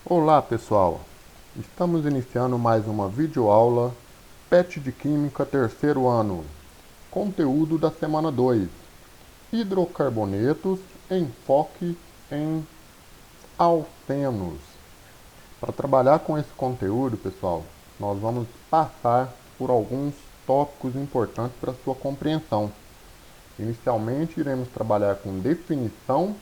Olá pessoal, estamos iniciando mais uma videoaula PET de Química terceiro ano. Conteúdo da semana 2, hidrocarbonetos, enfoque em alcenos. Para trabalhar com esse conteúdo, pessoal, nós vamos passar por alguns tópicos importantes para sua compreensão. Inicialmente, iremos trabalhar com definição,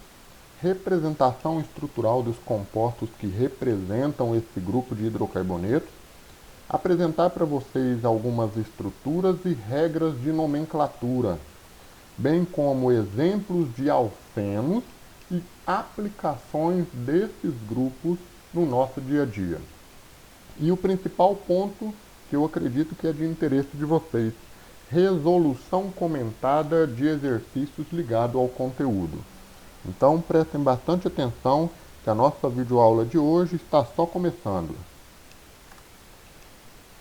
representação estrutural dos compostos que representam esse grupo de hidrocarbonetos, apresentar para vocês algumas estruturas e regras de nomenclatura, bem como exemplos de alcenos e aplicações desses grupos no nosso dia a dia. E o principal ponto que eu acredito que é de interesse de vocês, resolução comentada de exercícios ligados ao conteúdo. Então prestem bastante atenção que a nossa videoaula de hoje está só começando.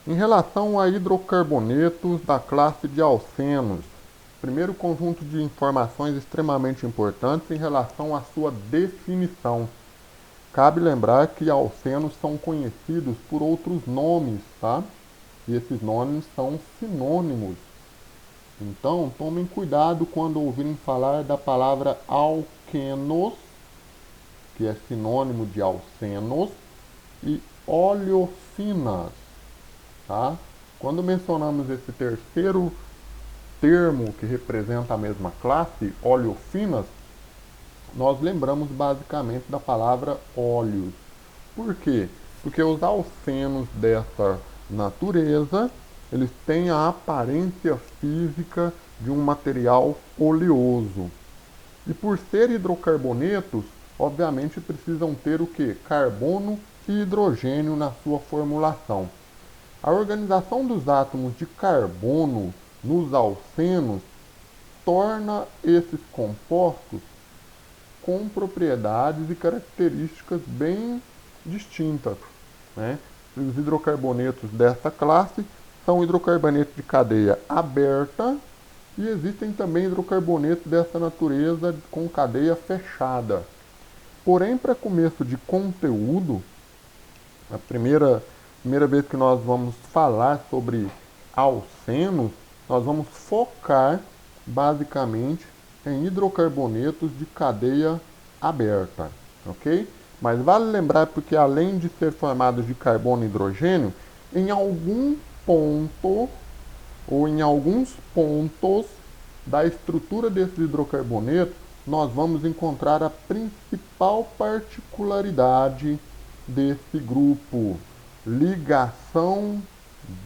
Em relação a hidrocarbonetos da classe de alcenos, primeiro conjunto de informações extremamente importantes em relação à sua definição. Cabe lembrar que alcenos são conhecidos por outros nomes, tá? E esses nomes são sinônimos. Então, tomem cuidado quando ouvirem falar da palavra alquenos, que é sinônimo de alcenos, e oleocinas, tá? Quando mencionamos esse terceiro termo que representa a mesma classe, oleocinas, nós lembramos basicamente da palavra óleos. Por quê? Porque os alcenos dessa natureza, eles têm a aparência física de um material oleoso. E por ser hidrocarbonetos, obviamente precisam ter o que? Carbono e hidrogênio na sua formulação. A organização dos átomos de carbono nos alcenos torna esses compostos com propriedades e características bem distintas, né? Os hidrocarbonetos dessa classe são hidrocarbonetos de cadeia aberta e existem também hidrocarbonetos dessa natureza com cadeia fechada. Porém, para começo de conteúdo, a primeira vez que nós vamos falar sobre alcenos, nós vamos focar basicamente em hidrocarbonetos de cadeia aberta, ok? Mas vale lembrar porque além de ser formados de carbono e hidrogênio, em algum ponto ou em alguns pontos da estrutura desses hidrocarbonetos, nós vamos encontrar a principal particularidade desse grupo: ligação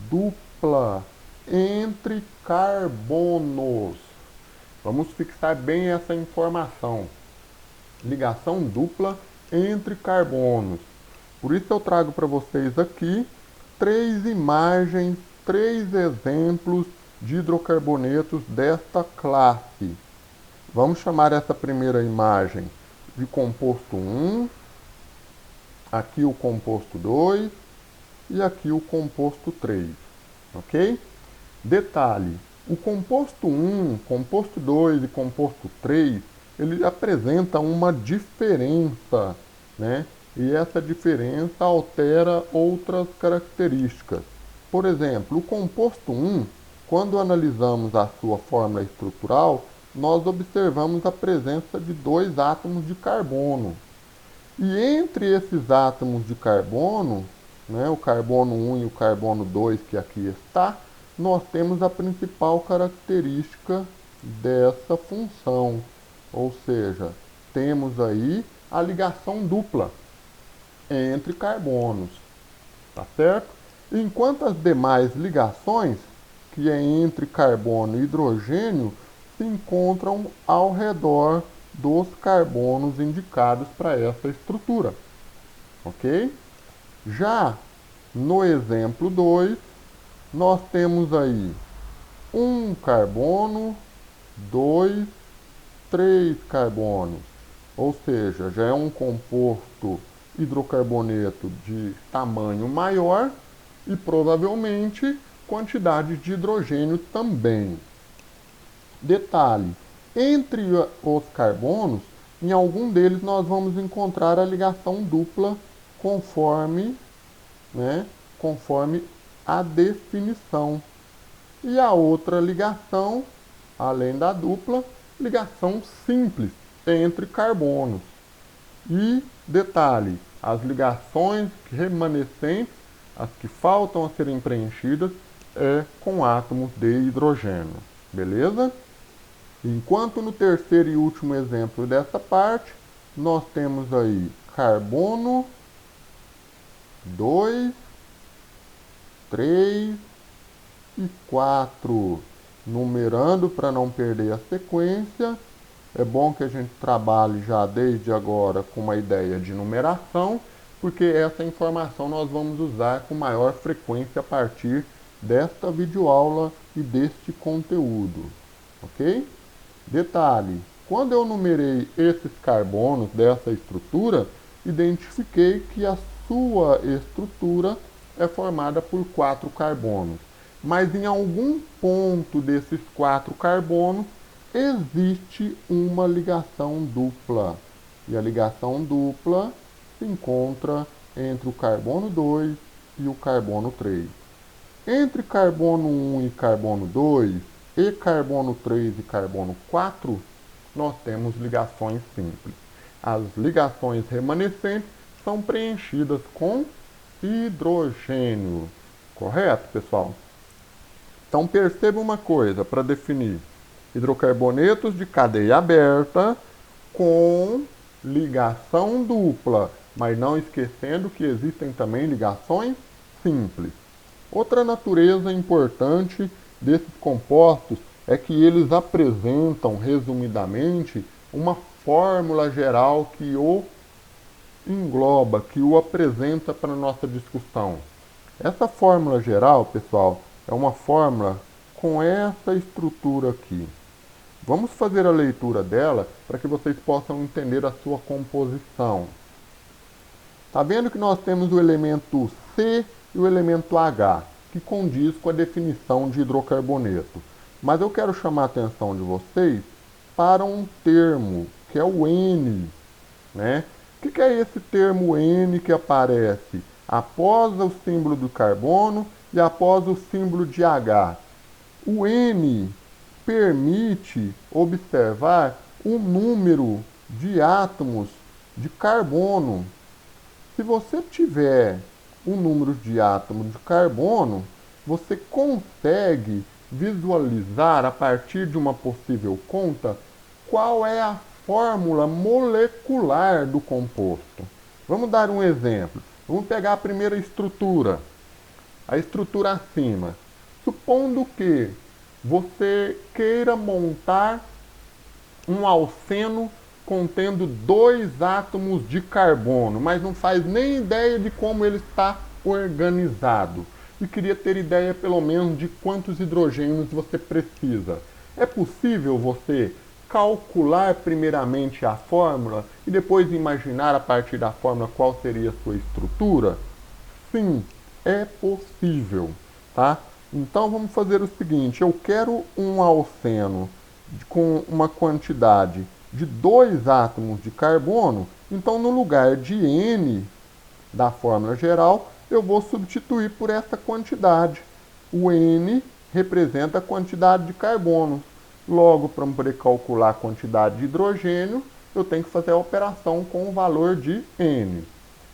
dupla entre carbonos. Vamos fixar bem essa informação. Ligação dupla entre carbonos. Por isso eu trago para vocês aqui três imagens, três exemplos de hidrocarbonetos desta classe. Vamos chamar essa primeira imagem de composto 1, aqui o composto 2 e aqui o composto 3, ok? Detalhe, o composto 1, composto 2 e composto 3, ele apresenta uma diferença, né? E essa diferença altera outras características. Por exemplo, o composto 1, quando analisamos a sua fórmula estrutural, nós observamos a presença de dois átomos de carbono. E entre esses átomos de carbono, né, o carbono 1 e o carbono 2 que aqui está, nós temos a principal característica dessa função. Ou seja, temos aí a ligação dupla entre carbonos, tá certo? Enquanto as demais ligações, que é entre carbono e hidrogênio, se encontram ao redor dos carbonos indicados para essa estrutura, ok? Já no exemplo 2, nós temos aí um carbono, 2, 3 carbonos, ou seja, já é um composto hidrocarboneto de tamanho maior e provavelmente quantidade de hidrogênio também. Detalhe, entre os carbonos, em algum deles nós vamos encontrar a ligação dupla conforme, né, conforme a definição. E a outra ligação, além da dupla, ligação simples entre carbonos. E, detalhe, as ligações remanescentes, as que faltam a serem preenchidas, é com átomos de hidrogênio. Beleza? Enquanto no terceiro e último exemplo dessa parte, nós temos aí carbono 2, 3 e 4. Numerando para não perder a sequência. É bom que a gente trabalhe já desde agora com uma ideia de numeração, porque essa informação nós vamos usar com maior frequência a partir desta videoaula e deste conteúdo. Ok? Detalhe, quando eu numerei esses carbonos dessa estrutura, identifiquei que a sua estrutura é formada por 4 carbonos. Mas em algum ponto desses 4 carbonos existe uma ligação dupla. E a ligação dupla se encontra entre o carbono 2 e o carbono 3. Entre carbono 1 e carbono 2, e carbono 3 e carbono 4, nós temos ligações simples. As ligações remanescentes são preenchidas com hidrogênio. Correto, pessoal? Então perceba uma coisa para definir: hidrocarbonetos de cadeia aberta com ligação dupla, mas não esquecendo que existem também ligações simples. Outra natureza importante desses compostos é que eles apresentam, resumidamente, uma fórmula geral que o engloba, que o apresenta para a nossa discussão. Essa fórmula geral, pessoal, é uma fórmula com essa estrutura aqui. Vamos fazer a leitura dela para que vocês possam entender a sua composição. Está vendo que nós temos o elemento C e o elemento H, que condiz com a definição de hidrocarboneto. Mas eu quero chamar a atenção de vocês para um termo, que é o N. Né? O que é esse termo N que aparece após o símbolo do carbono e após o símbolo de H? O N permite observar o número de átomos de carbono. Se você tiver o número de átomos de carbono, você consegue visualizar a partir de uma possível conta qual é a fórmula molecular do composto. Vamos dar um exemplo. Vamos pegar a primeira estrutura, a estrutura acima. Supondo que você queira montar um alceno contendo 2 átomos de carbono, mas não faz nem ideia de como ele está organizado. E queria ter ideia pelo menos de quantos hidrogênios você precisa. É possível você calcular primeiramente a fórmula e depois imaginar a partir da fórmula qual seria a sua estrutura? Sim, é possível, tá? Então vamos fazer o seguinte: eu quero um alceno com uma quantidade de 2 átomos de carbono, então no lugar de N da fórmula geral, eu vou substituir por essa quantidade. O N representa a quantidade de carbono. Logo, para poder calcular a quantidade de hidrogênio, eu tenho que fazer a operação com o valor de N.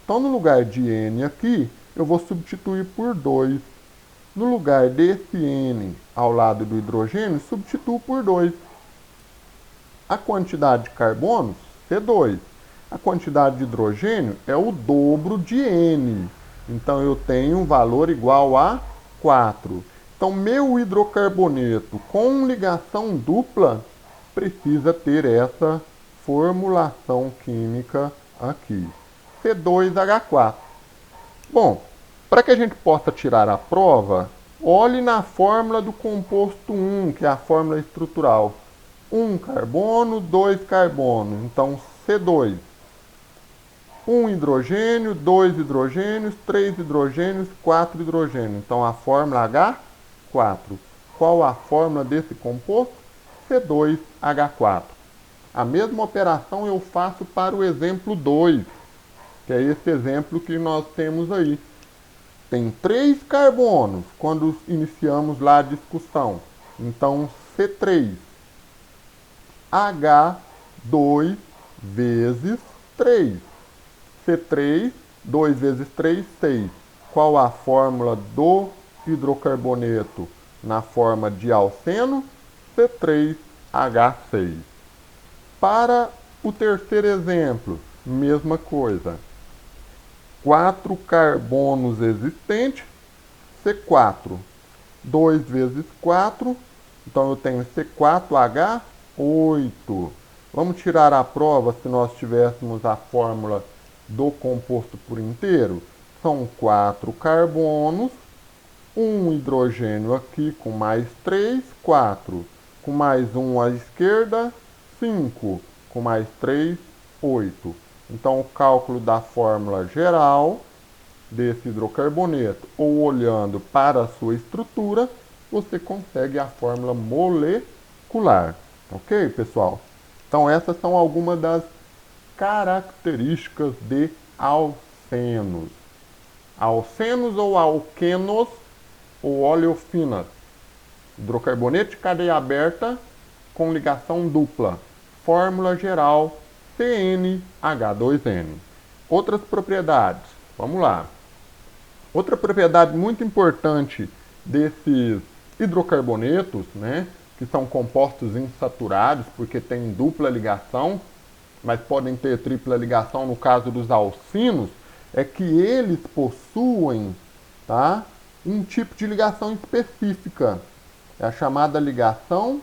Então, no lugar de N aqui, eu vou substituir por 2. No lugar desse N ao lado do hidrogênio, substituo por 2. A quantidade de carbonos, C2. A quantidade de hidrogênio é o dobro de N. Então, eu tenho um valor igual a 4. Então, meu hidrocarboneto com ligação dupla precisa ter essa formulação química aqui. C2H4. Bom, para que a gente possa tirar a prova, olhe na fórmula do composto 1, que é a fórmula estrutural. 1 carbono, 2 carbono. Então, C2. 1 hidrogênio, 2 hidrogênios, 3 hidrogênios, 4 hidrogênios. Então, a fórmula H4. Qual a fórmula desse composto? C2H4. A mesma operação eu faço para o exemplo 2. que é esse exemplo que nós temos aí. Tem 3 carbonos quando iniciamos lá a discussão. Então, C3, H2 vezes 3. C3, 2 vezes 3, 6. Qual a fórmula do hidrocarboneto na forma de alceno? C3H6. Para o terceiro exemplo, mesma coisa. 4 carbonos existentes, C4. 2 vezes 4, então eu tenho C4H8. Vamos tirar a prova se nós tivéssemos a fórmula do composto por inteiro? São 4 carbonos, um hidrogênio aqui com mais 3, 4. Com mais 1 à esquerda, 5. Com mais 3, 8. Então, o cálculo da fórmula geral desse hidrocarboneto, ou olhando para a sua estrutura, você consegue a fórmula molecular. Ok, pessoal? Então, essas são algumas das características de alcenos. Alcenos ou alquenos ou oleofinas. Hidrocarboneto de cadeia aberta com ligação dupla. Fórmula geral CnH2n. Outras propriedades. Vamos lá. Outra propriedade muito importante desses hidrocarbonetos, né, que são compostos insaturados, porque tem dupla ligação, mas podem ter tripla ligação no caso dos alcinos, é que eles possuem, tá, um tipo de ligação específica. É a chamada ligação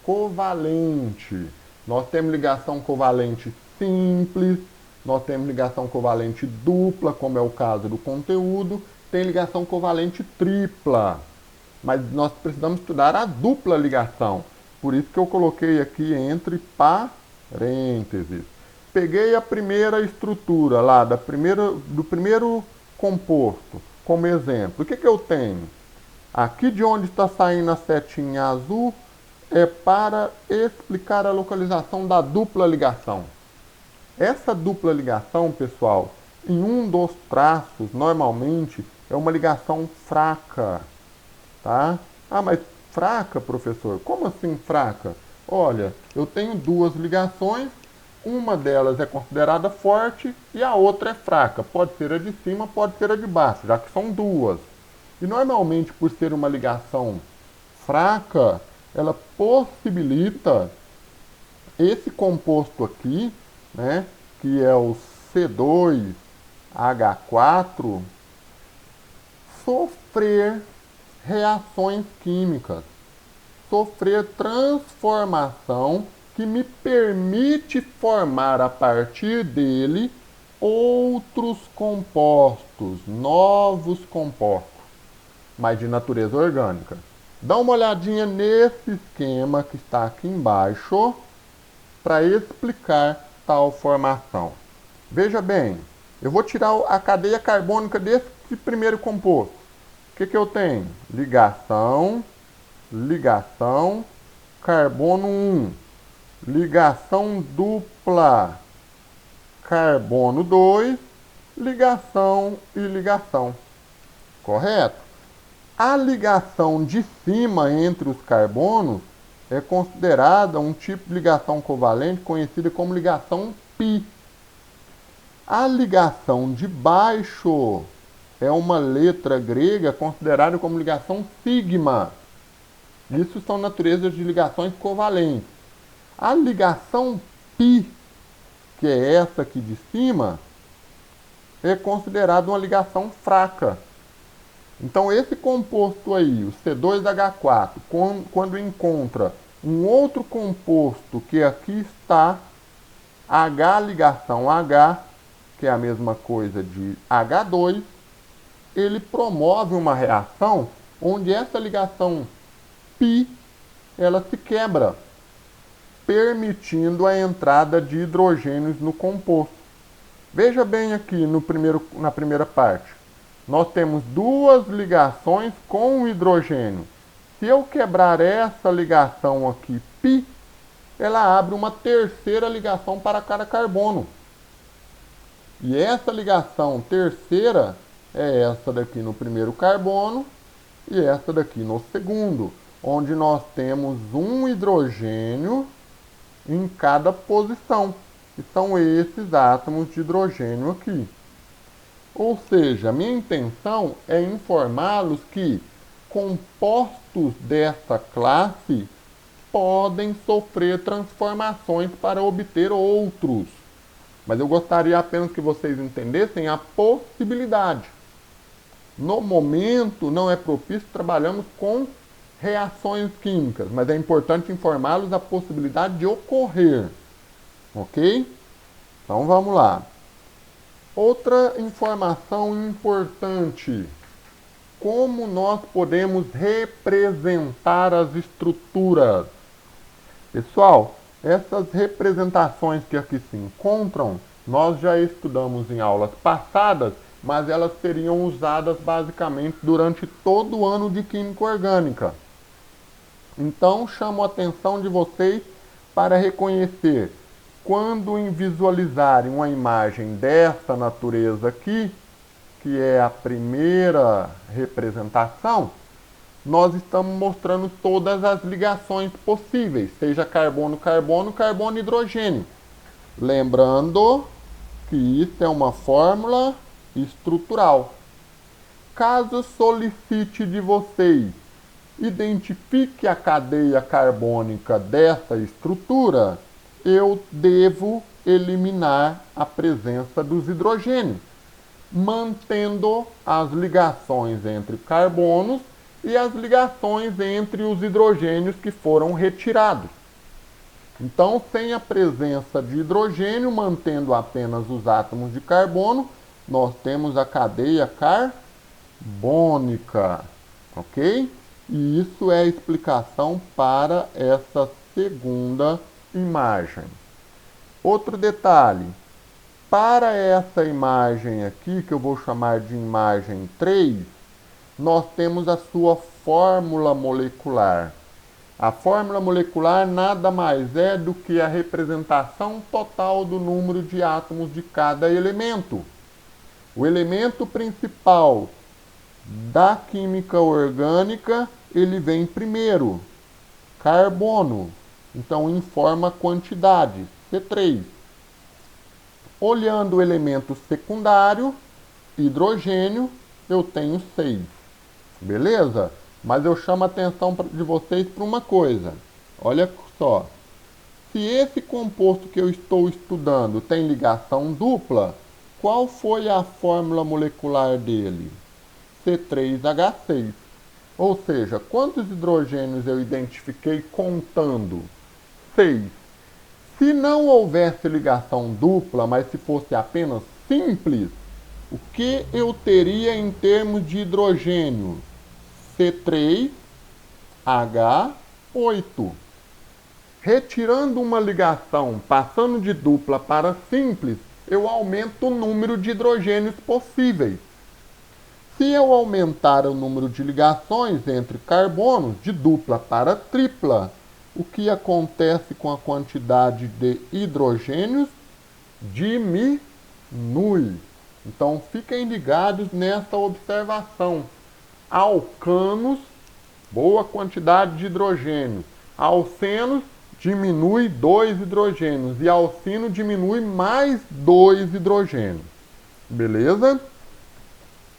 covalente. Nós temos ligação covalente simples, nós temos ligação covalente dupla, como é o caso do conteúdo, tem ligação covalente tripla. Mas nós precisamos estudar a dupla ligação. Por isso que eu coloquei aqui entre parênteses. Peguei a primeira estrutura lá, do primeiro composto, como exemplo. O que eu tenho? Aqui de onde está saindo a setinha azul é para explicar a localização da dupla ligação. Essa dupla ligação, pessoal, em um dos traços, normalmente, é uma ligação fraca, tá? Ah, mas fraca, professor? Como assim fraca? Olha, eu tenho duas ligações, uma delas é considerada forte e a outra é fraca. Pode ser a de cima, pode ser a de baixo, já que são duas. E normalmente, por ser uma ligação fraca, ela possibilita esse composto aqui, né, que é o C2H4, sofrer reações químicas, sofrer transformação que me permite formar a partir dele outros compostos, novos compostos, mas de natureza orgânica. Dá uma olhadinha nesse esquema que está aqui embaixo para explicar tal formação. Veja bem, eu vou tirar a cadeia carbônica desse primeiro composto. O que eu tenho? Ligação, ligação, carbono 1. Ligação dupla, carbono 2, ligação e ligação. Correto? A ligação de cima entre os carbonos é considerada um tipo de ligação covalente conhecida como ligação π. A ligação de baixo é uma letra grega considerada como ligação sigma. Isso são naturezas de ligações covalentes. A ligação π, que é essa aqui de cima, é considerada uma ligação fraca. Então, esse composto aí, o C2H4, quando encontra um outro composto que aqui está, H ligação H, que é a mesma coisa de H2, ele promove uma reação onde essa ligação π, ela se quebra, permitindo a entrada de hidrogênios no composto. Veja bem aqui na primeira parte. Nós temos duas ligações com o hidrogênio. Se eu quebrar essa ligação aqui, π, ela abre uma terceira ligação para cada carbono. E essa ligação terceira é essa daqui no primeiro carbono e essa daqui no segundo, onde nós temos um hidrogênio em cada posição, que são esses átomos de hidrogênio aqui. Ou seja, minha intenção é informá-los que compostos dessa classe podem sofrer transformações para obter outros. Mas eu gostaria apenas que vocês entendessem a possibilidade. No momento, não é propício, trabalhamos com reações químicas, mas é importante informá-los a possibilidade de ocorrer. Ok? Então vamos lá. Outra informação importante. Como nós podemos representar as estruturas? Pessoal, essas representações que aqui se encontram, nós já estudamos em aulas passadas, mas elas seriam usadas basicamente durante todo o ano de Química Orgânica. Então, chamo a atenção de vocês para reconhecer, quando visualizarem uma imagem dessa natureza aqui, que é a primeira representação, nós estamos mostrando todas as ligações possíveis, seja carbono-carbono, carbono-hidrogênio. Lembrando que isso é uma fórmula estrutural. Caso solicite de vocês, identifique a cadeia carbônica dessa estrutura, eu devo eliminar a presença dos hidrogênios, mantendo as ligações entre carbonos e as ligações entre os hidrogênios que foram retirados. Então, sem a presença de hidrogênio, mantendo apenas os átomos de carbono, nós temos a cadeia carbônica, ok? E isso é a explicação para essa segunda imagem. Outro detalhe, para essa imagem aqui, que eu vou chamar de imagem 3, nós temos a sua fórmula molecular. A fórmula molecular nada mais é do que a representação total do número de átomos de cada elemento. O elemento principal da química orgânica, ele vem primeiro, carbono. Então, informa a quantidade, C3. Olhando o elemento secundário, hidrogênio, eu tenho 6. Beleza? Mas eu chamo a atenção de vocês para uma coisa. Olha só. Se esse composto que eu estou estudando tem ligação dupla, qual foi a fórmula molecular dele? C3H6. Ou seja, quantos hidrogênios eu identifiquei contando? 6. Se não houvesse ligação dupla, mas se fosse apenas simples, o que eu teria em termos de hidrogênio? C3H8. Retirando uma ligação, passando de dupla para simples, eu aumento o número de hidrogênios possíveis. Se eu aumentar o número de ligações entre carbonos de dupla para tripla, o que acontece com a quantidade de hidrogênios? Diminui. Então, fiquem ligados nessa observação. Alcanos, boa quantidade de hidrogênio. Alcenos, diminui 2 hidrogênios. E alcino diminui mais 2 hidrogênios. Beleza?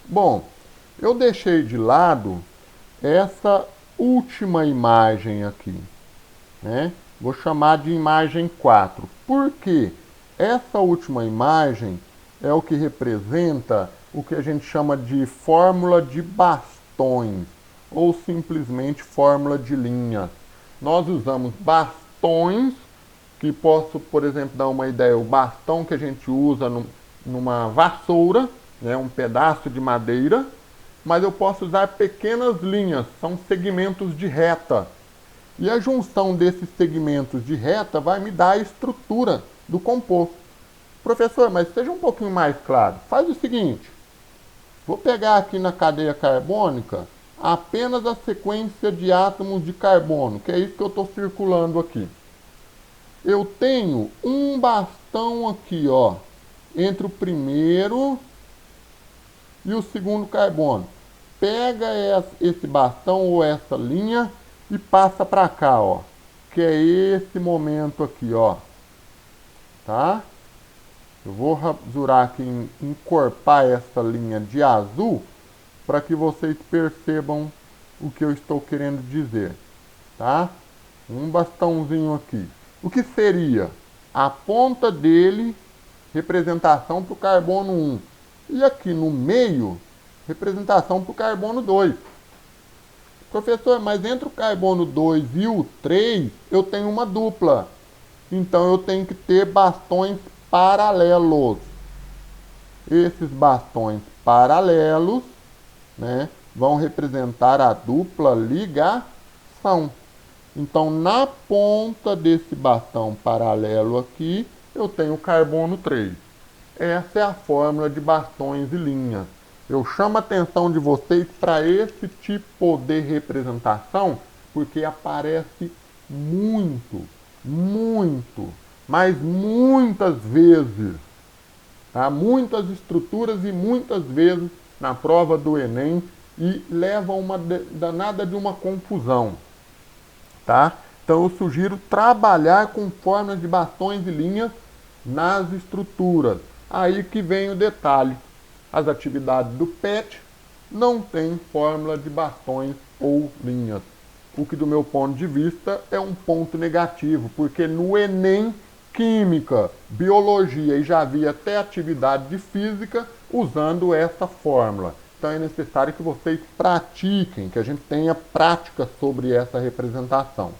Bom, eu deixei de lado essa última imagem aqui, né? Vou chamar de imagem 4. Por quê? Essa última imagem é o que representa o que a gente chama de fórmula de bastões, ou simplesmente fórmula de linhas. Nós usamos bastões, que posso, por exemplo, dar uma ideia, o bastão que a gente usa numa vassoura, né, um pedaço de madeira, mas eu posso usar pequenas linhas, são segmentos de reta. E a junção desses segmentos de reta vai me dar a estrutura do composto. Professor, mas seja um pouquinho mais claro. Faz o seguinte, vou pegar aqui na cadeia carbônica apenas a sequência de átomos de carbono, que é isso que eu estou circulando aqui. Eu tenho um bastão aqui, ó, entre o primeiro e o segundo carbono. Pega esse bastão ou essa linha e passa para cá, ó. Que é esse momento aqui, ó. Tá? Eu vou rasurar aqui em encorpar essa linha de azul para que vocês percebam o que eu estou querendo dizer. Tá? Um bastãozinho aqui. O que seria? A ponta dele, representação para o carbono 1. E aqui no meio, representação para o carbono 2. Professor, mas entre o carbono 2 e o 3, eu tenho uma dupla. Então eu tenho que ter bastões paralelos. Esses bastões paralelos, né, vão representar a dupla ligação. Então, na ponta desse bastão paralelo aqui, eu tenho o carbono 3. Essa é a fórmula de bastões e linhas. Eu chamo a atenção de vocês para esse tipo de representação, porque aparece muito, mas muitas vezes, tá? Muitas estruturas e muitas vezes na prova do Enem e leva a uma danada de uma confusão. Tá? Então eu sugiro trabalhar com fórmulas de bastões e linhas nas estruturas. Aí que vem o detalhe. As atividades do PET não têm fórmula de bastões ou linhas. O que do meu ponto de vista é um ponto negativo, porque no Enem, Química, Biologia e já havia até atividade de Física usando essa fórmula. Então é necessário que vocês pratiquem, que a gente tenha prática sobre essa representação.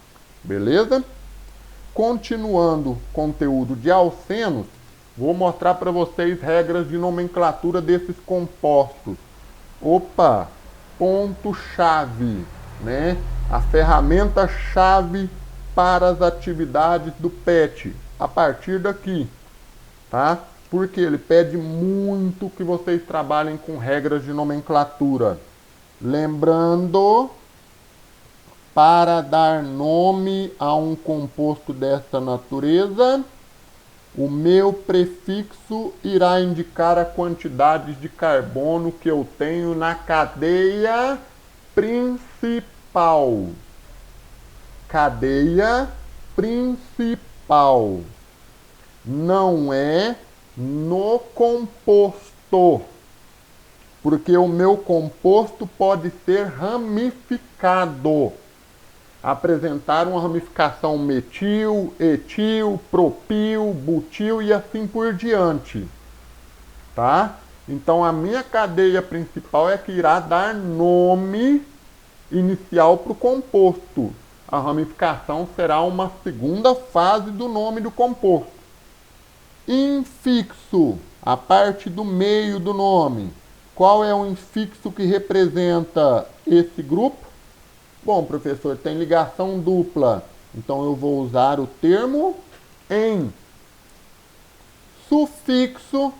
Beleza? Continuando o conteúdo de alcenos, vou mostrar para vocês regras de nomenclatura desses compostos. Opa! Ponto-chave, né? A ferramenta-chave para as atividades do PET. A partir daqui, tá? Porque ele pede muito que vocês trabalhem com regras de nomenclatura. Lembrando, para dar nome a um composto dessa natureza, o meu prefixo irá indicar a quantidade de carbono que eu tenho na cadeia principal. Cadeia principal. Não é no composto, porque o meu composto pode ser ramificado, apresentar uma ramificação metil, etil, propil, butil e assim por diante, tá? Então a minha cadeia principal é que irá dar nome inicial para o composto. A ramificação será uma segunda fase do nome do composto. Infixo, a parte do meio do nome. Qual é o infixo que representa esse grupo? Bom, professor, tem ligação dupla. Então eu vou usar o termo em. Sufixo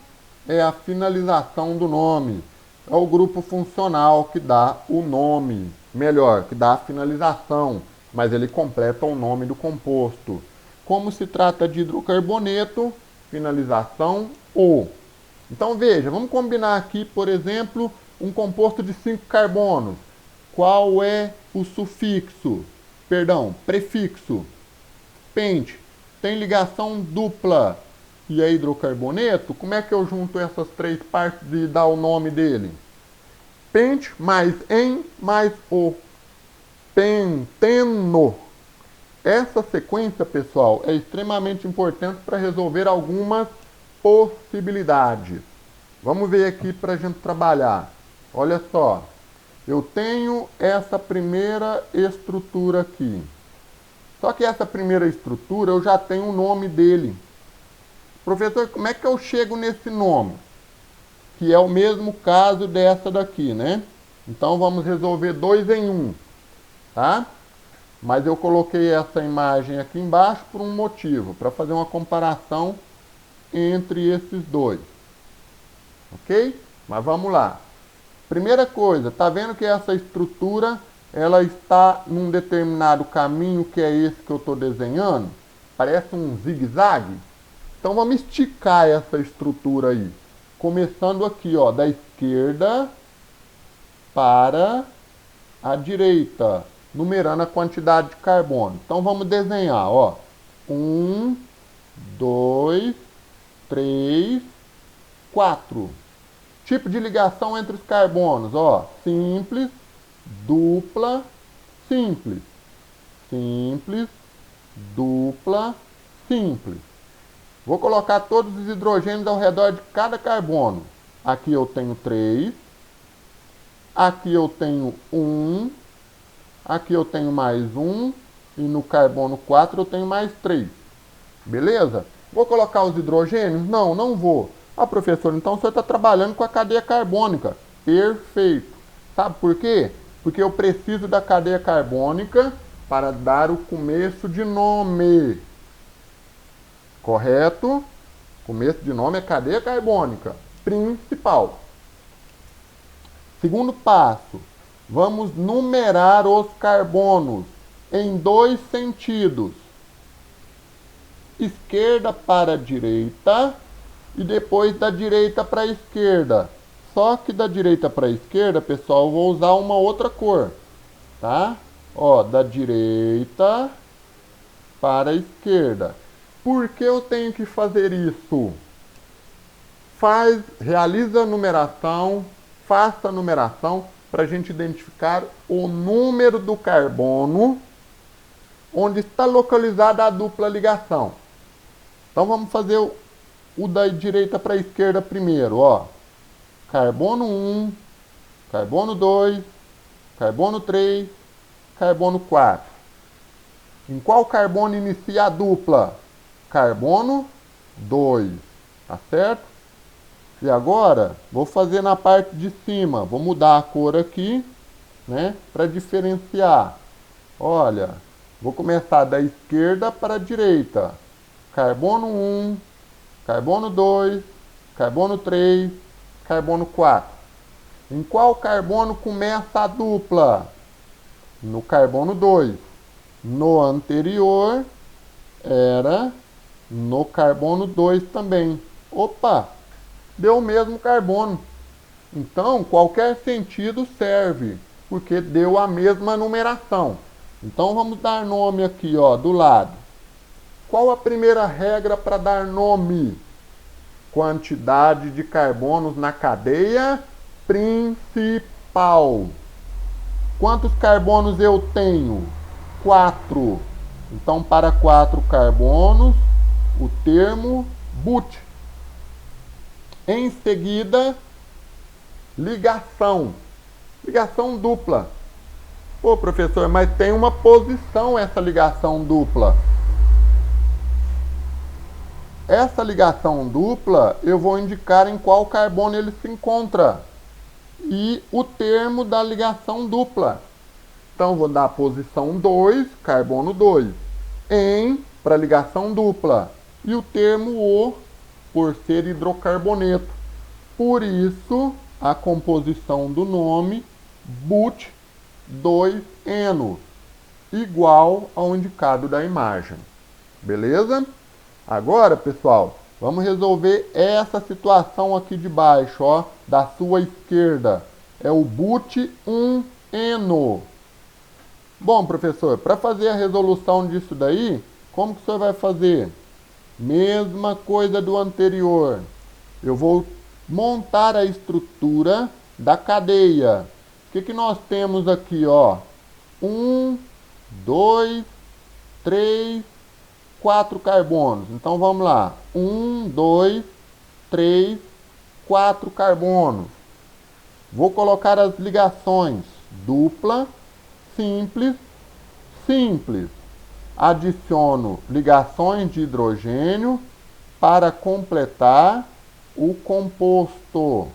é a finalização do nome. É o grupo funcional que dá o nome. Melhor, que dá a finalização, mas ele completa o nome do composto. Como se trata de hidrocarboneto, finalização O. Então veja, vamos combinar aqui, por exemplo, um composto de 5 carbonos. Qual é o sufixo? Perdão, prefixo. Pente. Tem ligação dupla e é hidrocarboneto. Como é que eu junto essas três partes e dá o nome dele? Pente mais em mais o. Penteno. Essa sequência, pessoal, é extremamente importante para resolver algumas possibilidades. Vamos ver aqui para a gente trabalhar. Olha só, eu tenho essa primeira estrutura aqui. Só que essa primeira estrutura eu já tenho o nome dele. Professor, como é que eu chego nesse nome? Que é o mesmo caso dessa daqui, né? Então vamos resolver 2 em 1, tá? Mas eu coloquei essa imagem aqui embaixo por um motivo, para fazer uma comparação entre esses dois. Ok? Mas vamos lá. Primeira coisa, tá vendo que essa estrutura, ela está num determinado caminho que é esse que eu estou desenhando? Parece um zigue-zague. Então vamos esticar essa estrutura aí. Começando aqui, ó, da esquerda para a direita, numerando a quantidade de carbono. Então vamos desenhar, ó. 1, 2, 3, 4. Tipo de ligação entre os carbonos, ó. Simples, dupla, simples. Simples, dupla, simples. Vou colocar todos os hidrogênios ao redor de cada carbono. Aqui eu tenho 3. Aqui eu tenho 1. Aqui eu tenho mais 1. E no carbono 4 eu tenho mais 3. Beleza? Vou colocar os hidrogênios? Não, não vou. Ah, professor, então o senhor está trabalhando com a cadeia carbônica. Perfeito. Sabe por quê? Porque eu preciso da cadeia carbônica para dar o começo de nome. Correto? Começo de nome é cadeia carbônica principal. Segundo passo, vamos numerar os carbonos em 2 sentidos. Esquerda para direita e depois da direita para a esquerda. Só que da direita para a esquerda, pessoal, eu vou usar uma outra cor, tá? Ó, da direita para a esquerda. Por que eu tenho que fazer isso? Realiza a numeração, faça a numeração para a gente identificar o número do carbono onde está localizada a dupla ligação. Então vamos fazer o da direita para a esquerda primeiro, ó. Carbono 1, carbono 2, carbono 3, carbono 4. Em qual carbono inicia a dupla? Carbono 2, tá certo? E agora, vou fazer na parte de cima, vou mudar a cor aqui, né, para diferenciar. Olha, vou começar da esquerda para a direita. Carbono 1, carbono 2, carbono 3, carbono 4. Em qual carbono começa a dupla? No carbono 2. No anterior era no carbono 2 também. Opa, deu o mesmo carbono. Então, qualquer sentido serve, porque deu a mesma numeração. Então, vamos dar nome aqui, ó, do lado. Qual a primeira regra para dar nome? Quantidade de carbonos na cadeia principal. Quantos carbonos eu tenho? 4. Então, para 4 carbonos, o termo but. Em seguida, ligação. Ligação dupla. Pô, professor, mas tem uma posição essa ligação dupla. Essa ligação dupla, eu vou indicar em qual carbono ele se encontra. E o termo da ligação dupla. Então, vou dar a posição 2, carbono 2, para ligação dupla. E o termo O, por ser hidrocarboneto. Por isso, a composição do nome, but2eno, igual ao indicado da imagem. Beleza? Agora, pessoal, vamos resolver essa situação aqui de baixo, ó, da sua esquerda. É o but1eno. Bom, professor, para fazer a resolução disso daí, como que o senhor vai fazer? Mesma coisa do anterior. Eu vou montar a estrutura da cadeia. O que nós temos aqui, ó? 1, 2, 3, 4 carbonos. Então vamos lá. 1, 2, 3, 4 carbonos. Vou colocar as ligações dupla, simples, simples. Adiciono ligações de hidrogênio para completar o composto,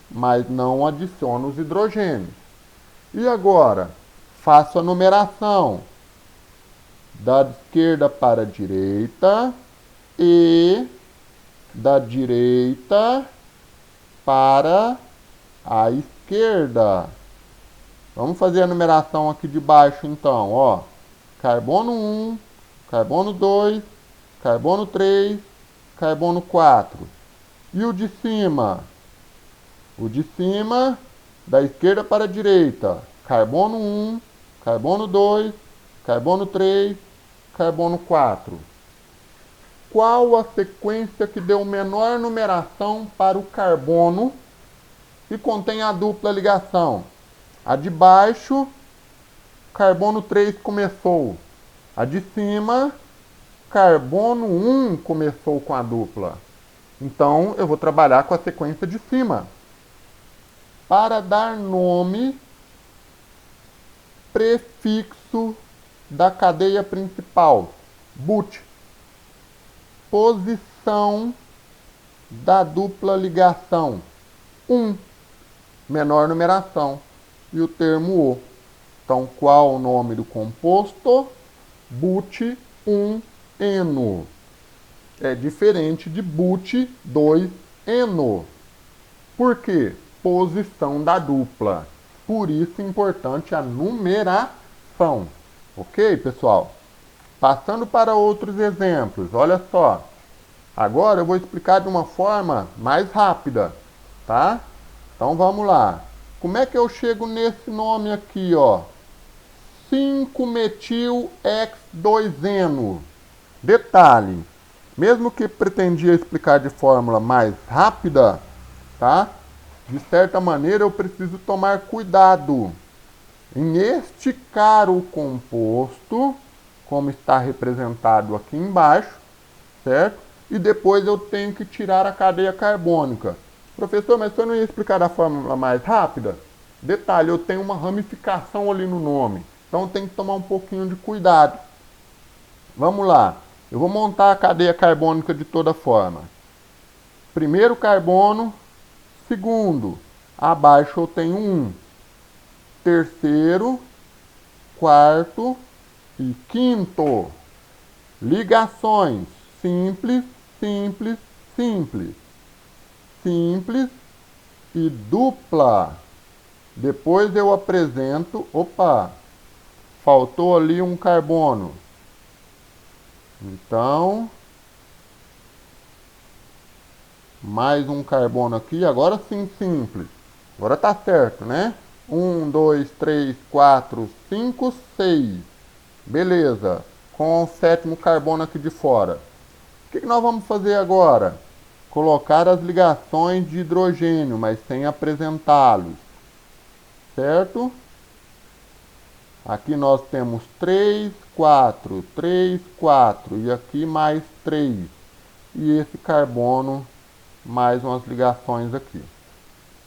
mas não adiciono os hidrogênios. E agora, faço a numeração da esquerda para a direita e da direita para a esquerda. Vamos fazer a numeração aqui de baixo então, ó. Carbono 1, carbono 2, carbono 3, carbono 4. E o de cima? O de cima, da esquerda para a direita, carbono 1, carbono 2, carbono 3, carbono 4. Qual a sequência que deu menor numeração para o carbono que contém a dupla ligação? A de baixo, carbono 3 começou. A de cima, carbono 1 começou com a dupla. Então, eu vou trabalhar com a sequência de cima. Para dar nome, prefixo da cadeia principal, but. Posição da dupla ligação, 1, menor numeração, e o termo o. Então, qual o nome do composto? But-1-eno. É diferente de but-2-eno. Por quê? Posição da dupla. Por isso é importante a numeração. Ok, pessoal? Passando para outros exemplos, olha só. Agora eu vou explicar de uma forma mais rápida, tá? Então vamos lá. Como é que eu chego nesse nome aqui, ó? 5-metil-X2-eno. Detalhe, mesmo que pretendia explicar de forma mais rápida, tá? De certa maneira eu preciso tomar cuidado em esticar o composto, como está representado aqui embaixo, certo? E depois eu tenho que tirar a cadeia carbônica. Professor, mas você não ia explicar da forma mais rápida? Detalhe, eu tenho uma ramificação ali no nome, então tem que tomar um pouquinho de cuidado. Vamos lá, eu vou montar a cadeia carbônica de toda forma. Primeiro carbono, segundo, abaixo eu tenho 1. Terceiro, quarto e quinto. Ligações, simples, simples, simples. Simples e dupla. Depois eu apresento, opa, faltou ali um carbono. Então, mais um carbono aqui, agora sim simples. Agora tá certo, né? 1, 2, 3, 4, 5, 6. Beleza. Com o 7º carbono aqui de fora. O que nós vamos fazer agora? Colocar as ligações de hidrogênio, mas sem apresentá-los. Certo? Aqui nós temos 3, 4, 3, 4. E aqui mais 3. E esse carbono, mais umas ligações aqui.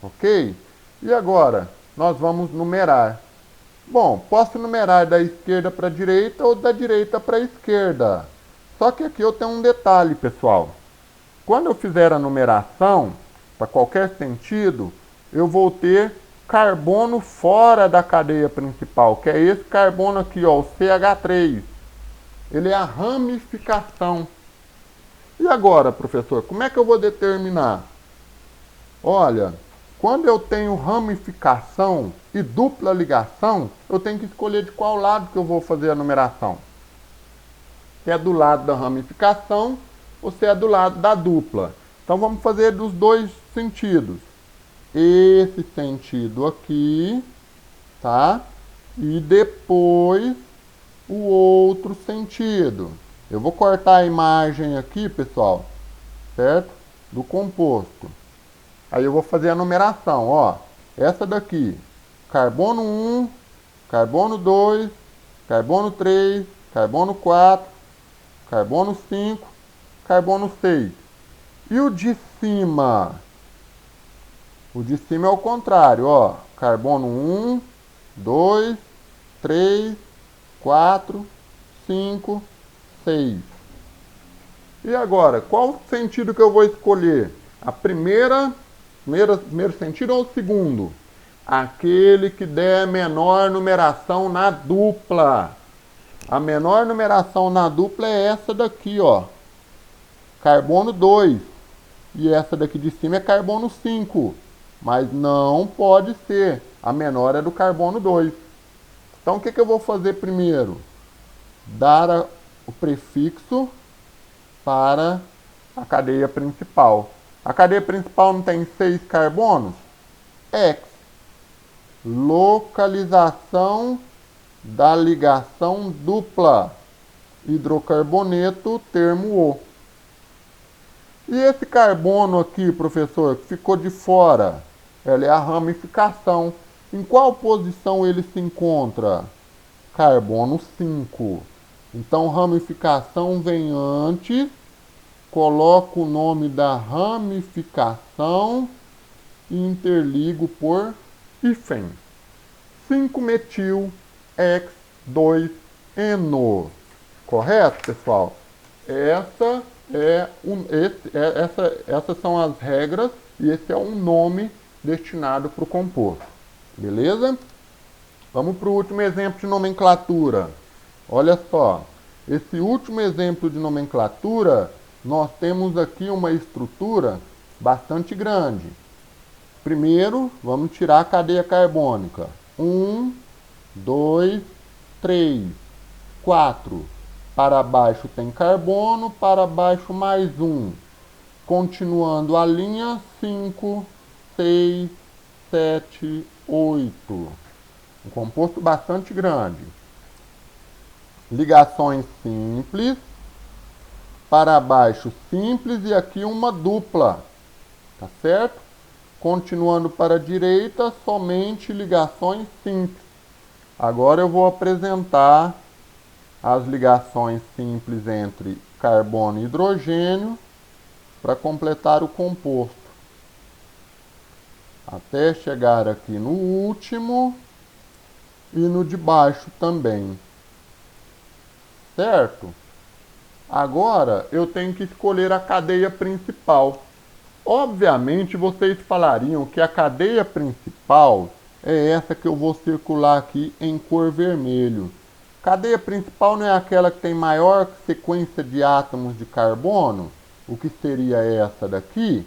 Ok? E agora, nós vamos numerar. Bom, posso numerar da esquerda para a direita ou da direita para a esquerda. Só que aqui eu tenho um detalhe, pessoal. Quando eu fizer a numeração, para qualquer sentido, eu vou ter carbono fora da cadeia principal, que é esse carbono aqui, ó, o CH3. Ele é a ramificação. E agora, professor, como é que eu vou determinar? Olha, quando eu tenho ramificação e dupla ligação, eu tenho que escolher de qual lado que eu vou fazer a numeração. Se é do lado da ramificação ou se é do lado da dupla. Então vamos fazer dos dois sentidos. Esse sentido aqui, tá? E depois o outro sentido. Eu vou cortar a imagem aqui, pessoal, certo? Do composto. Aí eu vou fazer a numeração, ó. Essa daqui, carbono 1, carbono 2, carbono 3, carbono 4, carbono 5, carbono 6. E o de cima? O de cima é o contrário, ó. Carbono 1, 2, 3, 4, 5, 6. E agora, qual o sentido que eu vou escolher? A primeiro sentido ou o segundo? Aquele que der menor numeração na dupla. A menor numeração na dupla é essa daqui, ó. Carbono 2. E essa daqui de cima é carbono 5. Mas não pode ser. A menor é do carbono 2. Então o que eu vou fazer primeiro? Dar o prefixo para a cadeia principal. A cadeia principal não tem 6 carbonos? X. Localização da ligação dupla. Hidrocarboneto, termo O. E esse carbono aqui, professor, que ficou de fora? Ela é a ramificação. Em qual posição ele se encontra? Carbono 5. Então, ramificação vem antes. Coloco o nome da ramificação e interligo por hífen. 5-metil-X2-eno. Correto, pessoal? Essas são as regras e esse é um nome destinado para o composto. Beleza? Vamos para o último exemplo de nomenclatura. Olha só, esse último exemplo de nomenclatura, nós temos aqui uma estrutura bastante grande. Primeiro, vamos tirar a cadeia carbônica. 1, 2, 3, 4. Para baixo tem carbono, para baixo mais 1. Continuando a linha, 5, 6, 7, 8. Um composto bastante grande. Ligações simples. Para baixo simples e aqui uma dupla. Tá certo? Continuando para a direita, somente ligações simples. Agora eu vou apresentar as ligações simples entre carbono e hidrogênio para completar o composto. Até chegar aqui no último e no de baixo também. Certo? Agora eu tenho que escolher a cadeia principal. Obviamente vocês falariam que a cadeia principal é essa que eu vou circular aqui em cor vermelho. Cadeia principal não é aquela que tem maior sequência de átomos de carbono? O que seria essa daqui?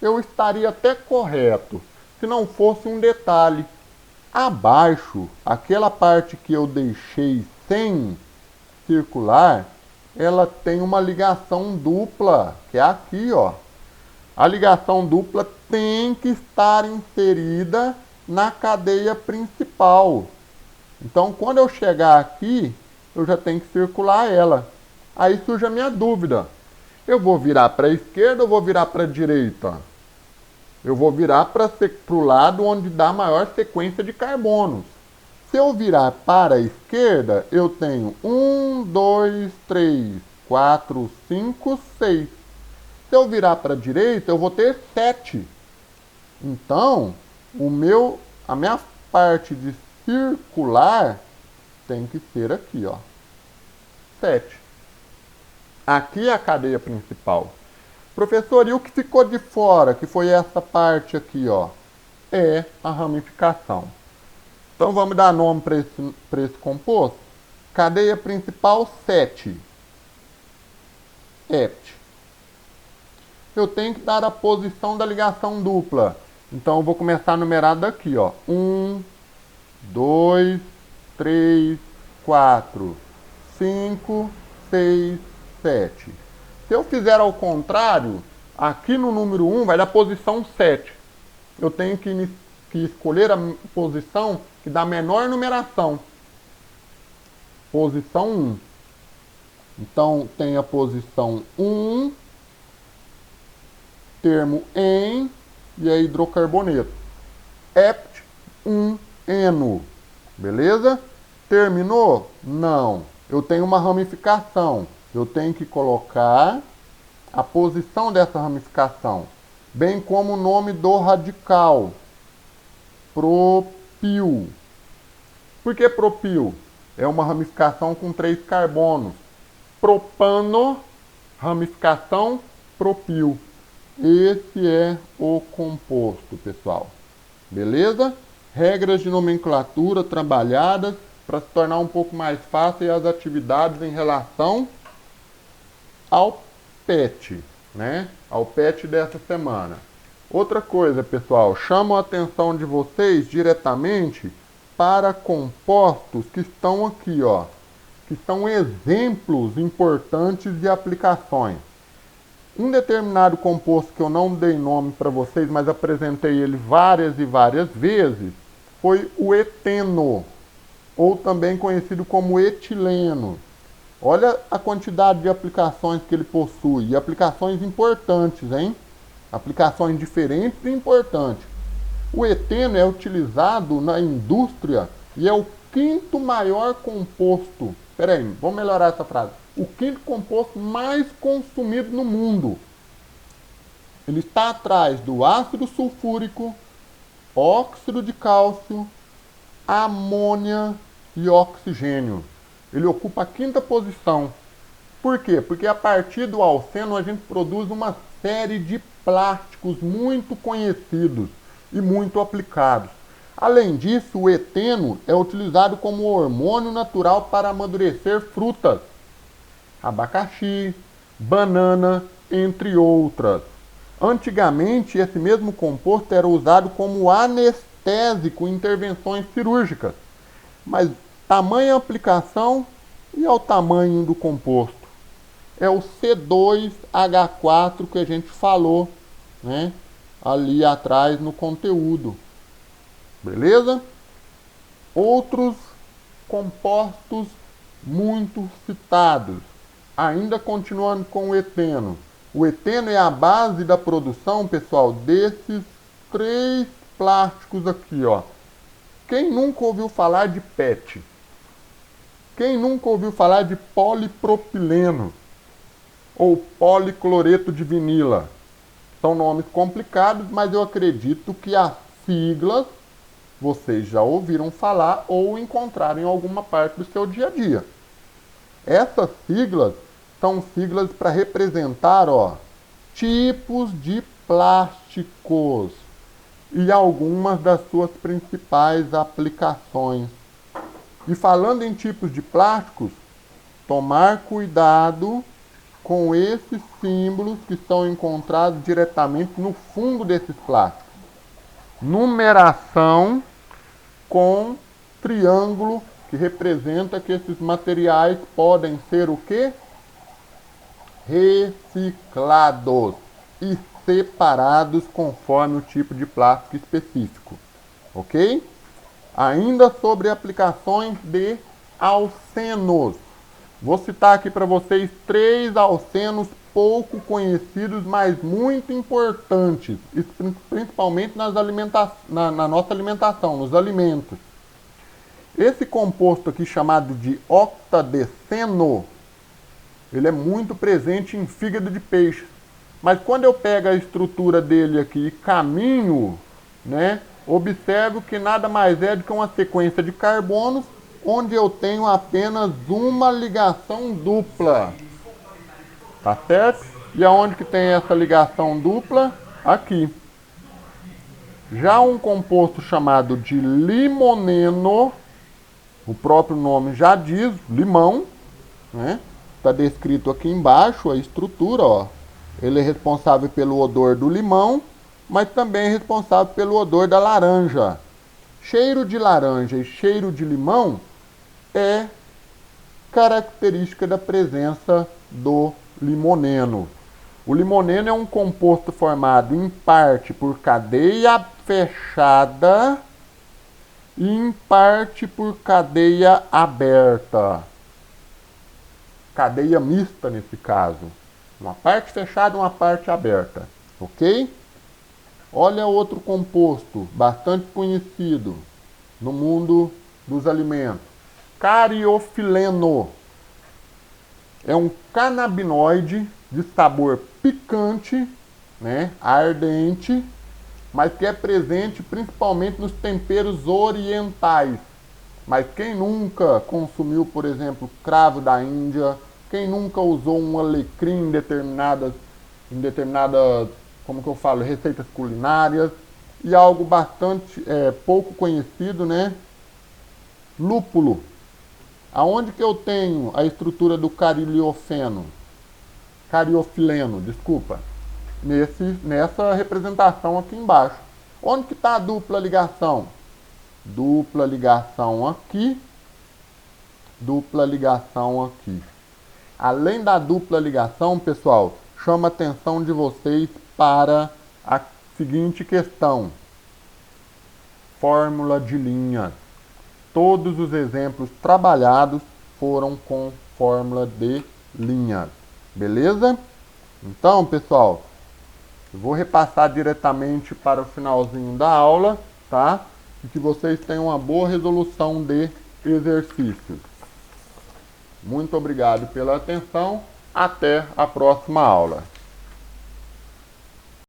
Eu estaria até correto, se não fosse um detalhe. Abaixo, aquela parte que eu deixei sem circular, ela tem uma ligação dupla, que é aqui, ó. A ligação dupla tem que estar inserida na cadeia principal. Então, quando eu chegar aqui, eu já tenho que circular ela. Aí surge a minha dúvida. Eu vou virar para a esquerda ou vou virar para a direita? Eu vou virar para o lado onde dá maior sequência de carbonos. Se eu virar para a esquerda, eu tenho 1, 2, 3, 4, 5, 6. Se eu virar para a direita, eu vou ter 7. Então, a minha parte de circular tem que ser aqui, ó. 7. Aqui é a cadeia principal. Professor, e o que ficou de fora, que foi essa parte aqui, ó? É a ramificação. Então, vamos dar nome para esse composto. Cadeia principal, 7. Hept. Eu tenho que dar a posição da ligação dupla. Então, eu vou começar a numerar daqui, ó. 1, 2, 3, 4, 5, 6, 7. Se eu fizer ao contrário, aqui no número 1 vai dar posição 7. Eu tenho que escolher a posição que dá menor numeração. Posição 1. Então, tem a posição 1, termo em, e é hidrocarboneto. Hept 1-eno. Beleza? Terminou? Não. Eu tenho uma ramificação. Eu tenho que colocar a posição dessa ramificação, bem como o nome do radical. Propil. Por que propil? É uma ramificação com 3 carbonos. Propano, ramificação propil. Esse é o composto, pessoal. Beleza? Regras de nomenclatura trabalhadas para se tornar um pouco mais fácil as atividades em relação ao PET, né? Ao PET dessa semana. Outra coisa, pessoal, chamo a atenção de vocês diretamente para compostos que estão aqui, ó, que são exemplos importantes de aplicações. Um determinado composto que eu não dei nome para vocês, mas apresentei ele várias e várias vezes, foi o eteno, ou também conhecido como etileno. Olha a quantidade de aplicações que ele possui, e aplicações importantes, hein? Aplicações diferentes e importantes. O eteno é utilizado na indústria e é o quinto maior composto. Peraí, vamos melhorar essa frase. O quinto composto mais consumido no mundo. Ele está atrás do ácido sulfúrico, óxido de cálcio, amônia e oxigênio. Ele ocupa a quinta posição. Por quê? Porque a partir do alceno a gente produz uma série de plásticos muito conhecidos e muito aplicados. Além disso, o eteno é utilizado como hormônio natural para amadurecer frutas, abacaxi, banana, entre outras. Antigamente, esse mesmo composto era usado como anestésico em intervenções cirúrgicas. Mas tamanha aplicação e ao tamanho do composto. É o C2H4 que a gente falou, né, ali atrás no conteúdo. Beleza? Outros compostos muito citados. Ainda continuando com o eteno. O eteno é a base da produção, pessoal, desses três plásticos aqui, ó. Quem nunca ouviu falar de PET? Quem nunca ouviu falar de polipropileno? Ou policloreto de vinila? São nomes complicados, mas eu acredito que as siglas vocês já ouviram falar ou encontraram em alguma parte do seu dia a dia. Essas siglas são siglas para representar, ó, tipos de plásticos e algumas das suas principais aplicações. E falando em tipos de plásticos, tomar cuidado com esses símbolos que são encontrados diretamente no fundo desses plásticos. Numeração com triângulo, que representa que esses materiais podem ser o quê? Reciclados e separados conforme o tipo de plástico específico. Ok? Ainda sobre aplicações de alcenos. Vou citar aqui para vocês 3 alcenos pouco conhecidos, mas muito importantes, principalmente na nossa alimentação, nos alimentos. Esse composto aqui chamado de octadeceno, ele é muito presente em fígado de peixe. Mas quando eu pego a estrutura dele aqui e caminho, né, observo que nada mais é do que uma sequência de carbonos, onde eu tenho apenas uma ligação dupla. Tá certo? E aonde que tem essa ligação dupla? Aqui. Já um composto chamado de limoneno, o próprio nome já diz, limão, né? Está descrito aqui embaixo a estrutura, ó. Ele é responsável pelo odor do limão, mas também é responsável pelo odor da laranja. Cheiro de laranja e cheiro de limão é característica da presença do limoneno. O limoneno é um composto formado em parte por cadeia fechada e em parte por cadeia aberta. Cadeia mista nesse caso. Uma parte fechada e uma parte aberta. Ok? Olha outro composto bastante conhecido no mundo dos alimentos. Cariofileno. É um canabinoide de sabor picante, né, ardente, mas que é presente principalmente nos temperos orientais. Mas quem nunca consumiu, por exemplo, cravo da Índia, quem nunca usou um alecrim em determinadas, como que eu falo, receitas culinárias, e algo bastante pouco conhecido, né? Lúpulo. Aonde que eu tenho a estrutura do cariofileno, desculpa. Nessa representação aqui embaixo. Onde que está a dupla ligação? Dupla ligação aqui, dupla ligação aqui. Além da dupla ligação, pessoal, chamo a atenção de vocês para a seguinte questão. Fórmula de linhas. Todos os exemplos trabalhados foram com fórmula de linhas. Beleza? Então, pessoal, eu vou repassar diretamente para o finalzinho da aula, tá? E que vocês tenham uma boa resolução de exercícios. Muito obrigado pela atenção. Até a próxima aula.